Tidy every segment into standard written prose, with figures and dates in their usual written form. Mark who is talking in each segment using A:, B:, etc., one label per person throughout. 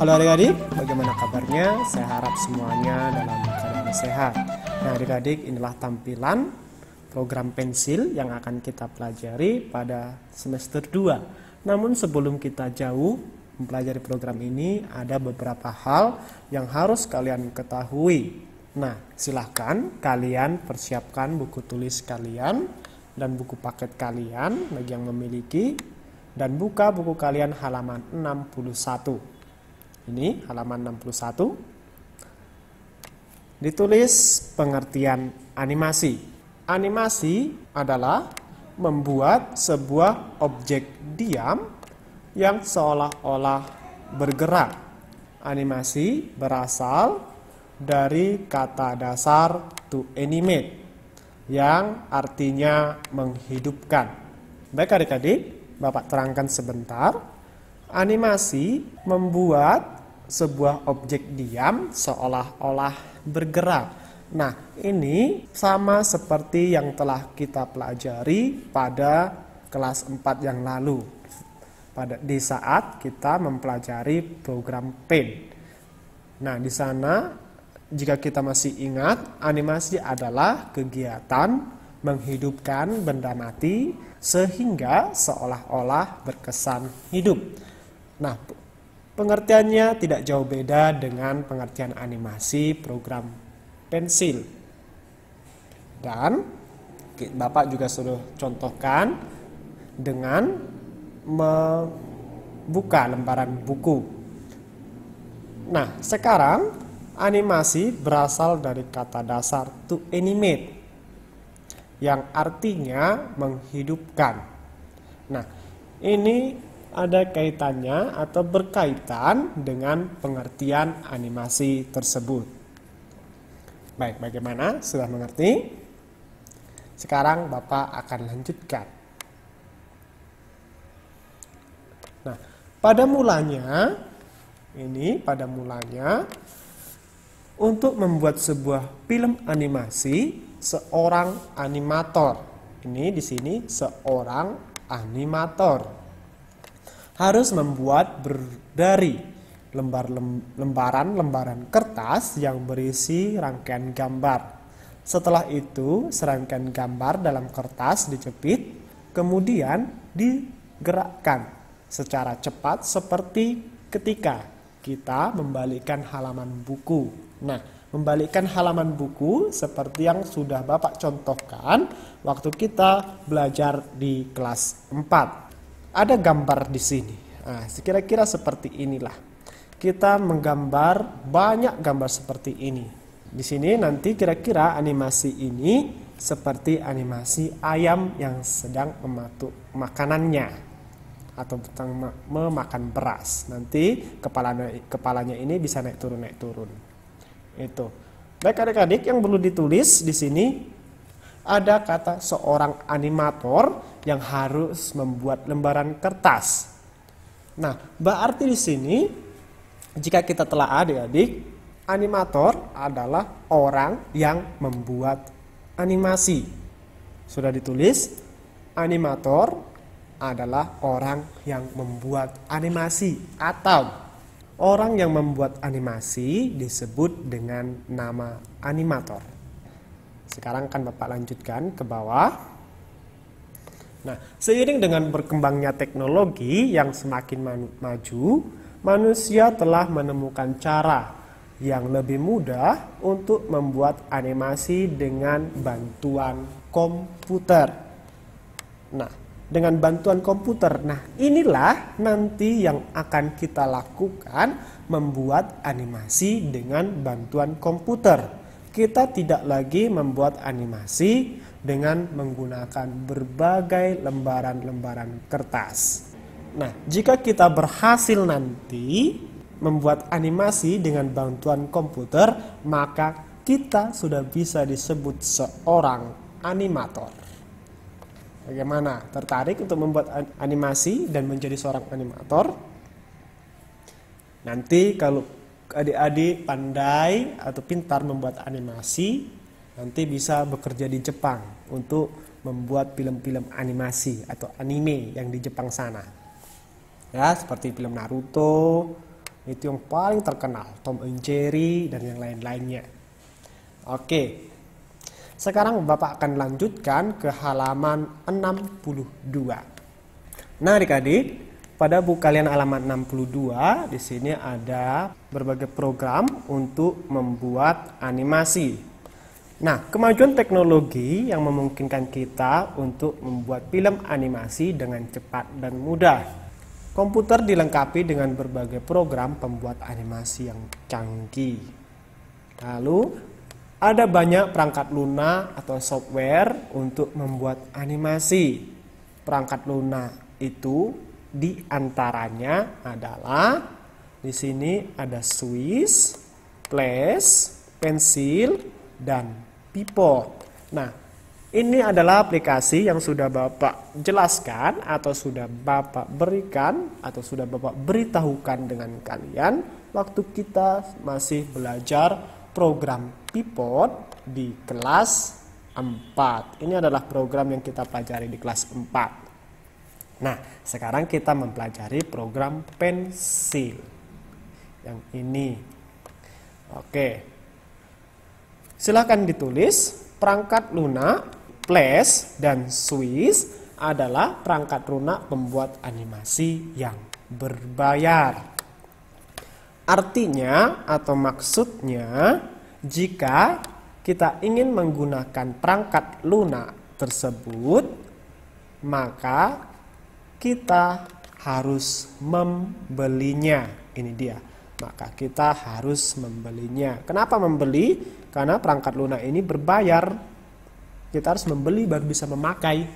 A: Halo adik-adik, bagaimana kabarnya? Saya harap semuanya dalam keadaan sehat. Nah adik-adik, inilah tampilan program pensil yang akan kita pelajari pada semester 2. Namun sebelum kita jauh mempelajari program ini, ada beberapa hal yang harus kalian ketahui. Nah, silahkan kalian persiapkan buku tulis kalian dan buku paket kalian bagi yang memiliki, dan buka buku kalian halaman 61. Ini halaman 61. Ditulis pengertian animasi. Animasi adalah membuat sebuah objek diam yang seolah-olah bergerak. Animasi berasal dari kata dasar to animate yang artinya menghidupkan. Baik adik-adik, Bapak terangkan sebentar. Animasi membuat sebuah objek diam seolah-olah bergerak. Nah, ini sama seperti yang telah kita pelajari pada kelas 4 yang lalu. Di saat kita mempelajari program PAINT. Nah, di sana jika kita masih ingat, animasi adalah kegiatan menghidupkan benda mati sehingga seolah-olah berkesan hidup. Nah, pengertiannya tidak jauh beda dengan pengertian animasi program pensil. Dan Bapak juga sudah contohkan dengan membuka lembaran buku. Nah, sekarang animasi berasal dari kata dasar to animate yang artinya menghidupkan. Nah, ini ada kaitannya atau berkaitan dengan pengertian animasi tersebut. Baik, bagaimana? Sudah mengerti? Sekarang Bapak akan lanjutkan. Nah, pada mulanya untuk membuat sebuah film animasi, seorang animator. Ini di sini seorang animator harus membuat dari lembaran-lembaran kertas yang berisi rangkaian gambar. Setelah itu, serangkaian gambar dalam kertas dijepit, kemudian digerakkan secara cepat seperti ketika kita membalikkan halaman buku. Nah, membalikkan halaman buku seperti yang sudah Bapak contohkan waktu kita belajar di kelas 4. Ada gambar di sini. Nah, kira-kira seperti inilah. Kita menggambar banyak gambar seperti ini. Di sini nanti kira-kira animasi ini seperti animasi ayam yang sedang mematuk makanannya atau memakan beras. Nanti kepalanya ini bisa naik turun. Itu. Baik adik-adik, yang perlu ditulis di sini ada kata seorang animator yang harus membuat lembaran kertas. Nah, berarti di sini jika kita telah adik-adik, animator adalah orang yang membuat animasi. Sudah ditulis, animator adalah orang yang membuat animasi atau orang yang membuat animasi disebut dengan nama animator. Sekarang kan Bapak lanjutkan ke bawah. Nah, seiring dengan berkembangnya teknologi yang semakin maju, manusia telah menemukan cara yang lebih mudah untuk membuat animasi dengan bantuan komputer. Nah, dengan bantuan komputer, inilah nanti yang akan kita lakukan, membuat animasi dengan bantuan komputer. Kita tidak lagi membuat animasi dengan menggunakan berbagai lembaran-lembaran kertas. Nah, jika kita berhasil nanti membuat animasi dengan bantuan komputer, maka kita sudah bisa disebut seorang animator. Bagaimana? Tertarik untuk membuat animasi dan menjadi seorang animator? Nanti kalau adik-adik pandai atau pintar membuat animasi, nanti bisa bekerja di Jepang untuk membuat film-film animasi atau anime yang di Jepang sana. Ya, seperti film Naruto, Itu yang paling terkenal, Tom and Jerry dan yang lain-lainnya. Oke. Sekarang Bapak akan lanjutkan ke halaman 62. Nah, adik-adik, pada buku kalian halaman 62 di sini ada berbagai program untuk membuat animasi. Nah, kemajuan teknologi yang memungkinkan kita untuk membuat film animasi dengan cepat dan mudah. Komputer dilengkapi dengan berbagai program pembuat animasi yang canggih. Lalu, ada banyak perangkat lunak atau software untuk membuat animasi. Perangkat lunak itu di antaranya adalah di sini ada Swiss, Flash, Pencil, dan Pipot. Nah, ini adalah aplikasi yang sudah Bapak jelaskan atau sudah Bapak berikan atau sudah Bapak beritahukan dengan kalian waktu kita masih belajar program Pipot di kelas 4. Ini adalah program yang kita pelajari di kelas 4. Nah, sekarang kita mempelajari program Pencil. Yang ini. Oke. Silakan ditulis, perangkat lunak, Flash, dan Swiss adalah perangkat lunak pembuat animasi yang berbayar. Artinya atau maksudnya, jika kita ingin menggunakan perangkat lunak tersebut, maka kita harus membelinya. Ini dia. Maka kita harus membelinya. Kenapa membeli? Karena perangkat lunak ini berbayar. Kita harus membeli baru bisa memakai.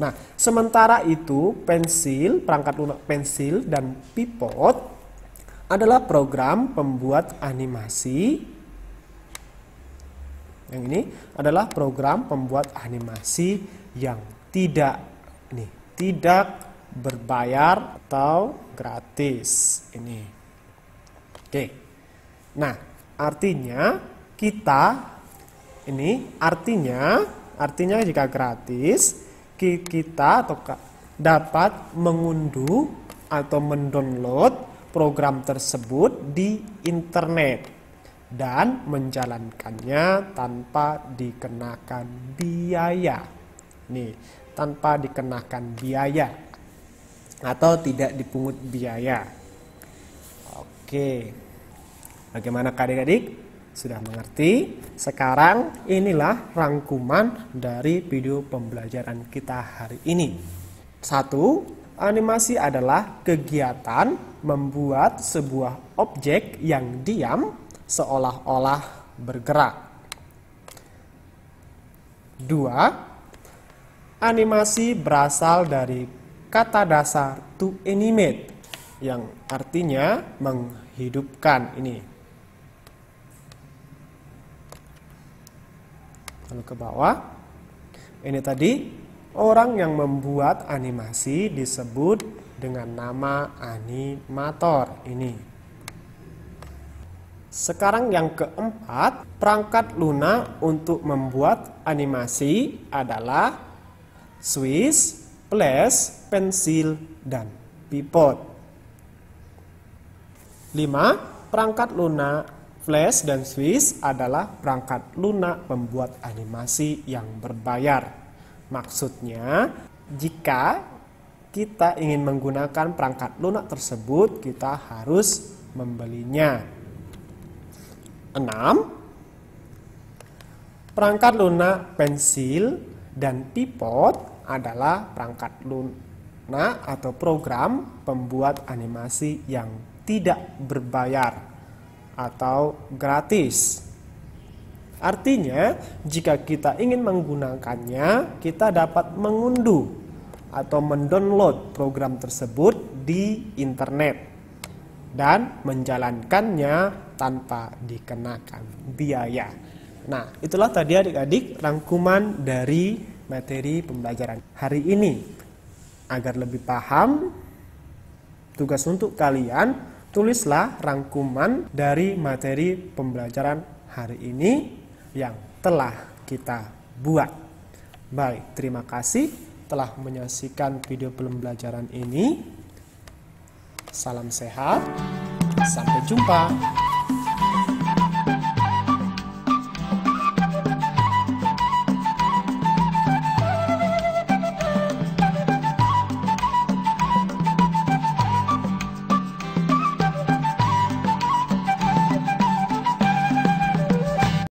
A: Nah, sementara itu Pencil, perangkat lunak Pencil dan Pipot adalah program pembuat animasi. Yang ini adalah program pembuat animasi yang tidak berbayar atau gratis. Ini. Oke. Nah, artinya artinya jika gratis kita dapat mengunduh atau mendownload program tersebut di internet dan menjalankannya tanpa dikenakan biaya. Nih, tanpa dikenakan biaya atau tidak dipungut biaya. Oke. Bagaimana adik-adik? Sudah mengerti? Sekarang inilah rangkuman dari video pembelajaran kita hari ini. 1. Animasi adalah kegiatan membuat sebuah objek yang diam seolah-olah bergerak. 2. Animasi berasal dari kata dasar to animate yang artinya menghidupkan ini. Lalu ke bawah. Ini tadi orang yang membuat animasi disebut dengan nama animator ini. Sekarang yang keempat, perangkat lunak untuk membuat animasi adalah Swiss, Flash, Pencil, dan Pipot. 5. Perangkat lunak, Flash, dan Swiss adalah perangkat lunak pembuat animasi yang berbayar. Maksudnya, jika kita ingin menggunakan perangkat lunak tersebut, kita harus membelinya. 6. Perangkat lunak Pencil dan Pipot adalah perangkat lunak atau program pembuat animasi yang tidak berbayar atau gratis. Artinya, jika kita ingin menggunakannya, kita dapat mengunduh atau mendownload program tersebut di internet dan menjalankannya tanpa dikenakan biaya. Nah, itulah tadi adik-adik rangkuman dari materi pembelajaran hari ini. Agar lebih paham, tugas untuk kalian, tulislah rangkuman dari materi pembelajaran hari ini yang telah kita buat. Baik, terima kasih telah menyaksikan video pembelajaran ini. Salam sehat. Sampai jumpa.